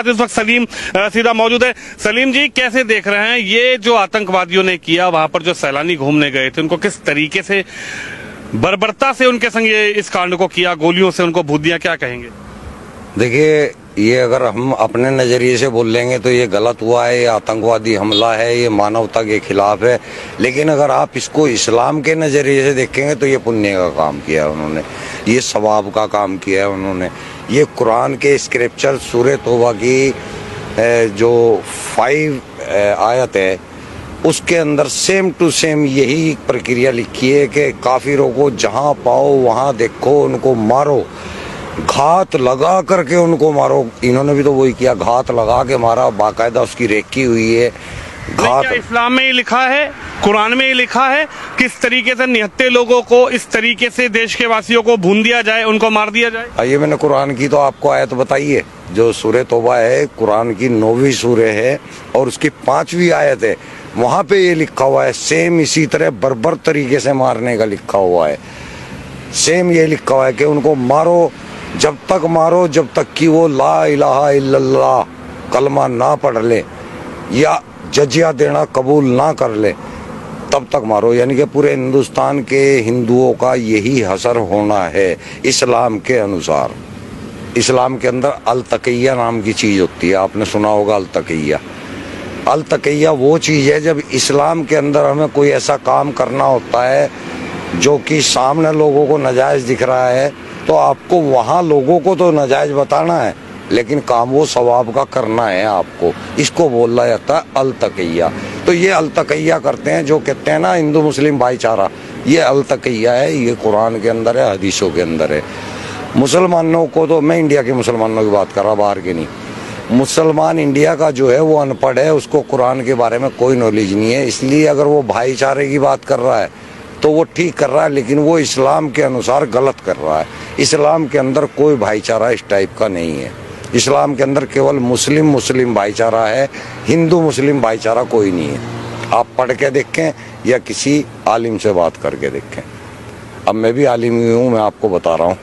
इस वक्त सलीम सीधा मौजूद है। सलीम जी, कैसे देख रहे हैं ये जो आतंकवादियों ने किया, वहां पर जो सैलानी घूमने गए थे उनको किस तरीके से बर्बरता से उनके संग ये इस कांड को किया, गोलियों से उनको भूत दिया, क्या कहेंगे? देखिए, ये अगर हम अपने नजरिए से बोल लेंगे तो ये गलत हुआ है, ये आतंकवादी हमला है, ये मानवता के खिलाफ है। लेकिन अगर आप इसको इस्लाम के नजरिए से देखेंगे तो ये पुण्य का काम किया है उन्होंने, ये सवाब का काम किया है उन्होंने। ये कुरान के स्क्रिप्चर सूरह तौबा की जो 5 आयत है उसके अंदर सेम टू सेम यही प्रक्रिया लिखी है कि काफिरों को जहां पाओ वहां देखो, उनको मारो, घात लगा करके उनको मारो। इन्होंने भी तो वही किया, घात लगा के मारा, बाकायदा उसकी रेकी हुई है। घात क्या इस्लाम में ही लिखा है, कुरान में ही लिखा है किस तरीके से निहत्थे लोगों को इस तरीके से देश के वासियों को भून दिया जाए, उनको मार दिया जाए? आइए, मैंने कुरान की तो आपको आयत बताई है, जो सूरह तौबा है, कुरान की 9वीं सूरह है और उसकी 5वीं आयत है। वहां पे ये लिखा हुआ है, सेम इसी तरह बर्बर तरीके से मारने का लिखा हुआ है। सेम ये लिखा हुआ है कि उनको मारो, जब तक मारो जब तक कि वो ला इलाहा इल्लल्लाह कलमा ना पढ़ ले या जजिया देना कबूल ना कर ले, तब तक मारो। यानी कि पूरे हिंदुस्तान के हिंदुओं का यही हसर होना है इस्लाम के अनुसार। इस्लाम के अंदर अल तकिया नाम की चीज होती है, आपने सुना होगा अल तकिया। अल तकिया वो चीज है जब इस्लाम के अंदर हमें कोई ऐसा काम करना होता है जो कि सामने लोगों को नाजायज दिख रहा है, तो आपको वहां लोगों को तो नाजायज बताना है, लेकिन काम वो सवाब का करना है आपको। इसको बोला जाता है अल तकिया। तो ये अल तकिया करते हैं, जो कहते हैं ना हिंदू मुस्लिम भाईचारा, ये अल तकिया है, ये कुरान के अंदर है, हदीसों के अंदर है। मुसलमानों को तो, मैं इंडिया के मुसलमानों की बात कर रहा, बाहर के नहीं। मुसलमान इंडिया का जो है वो अनपढ़ है, उसको कुरान के बारे में कोई नॉलेज नहीं है। इसलिए अगर वो भाईचारे की बात कर रहा है तो वो ठीक कर रहा है, लेकिन वो इस्लाम के अनुसार गलत कर रहा है। इस्लाम के अंदर कोई भाईचारा इस टाइप का नहीं है। इस्लाम के अंदर केवल मुस्लिम मुस्लिम भाईचारा है, हिंदू मुस्लिम भाईचारा कोई नहीं है। आप पढ़ के देखें या किसी आलिम से बात करके देखें। अब मैं भी आलिम ही हूँ, मैं आपको बता रहा हूँ।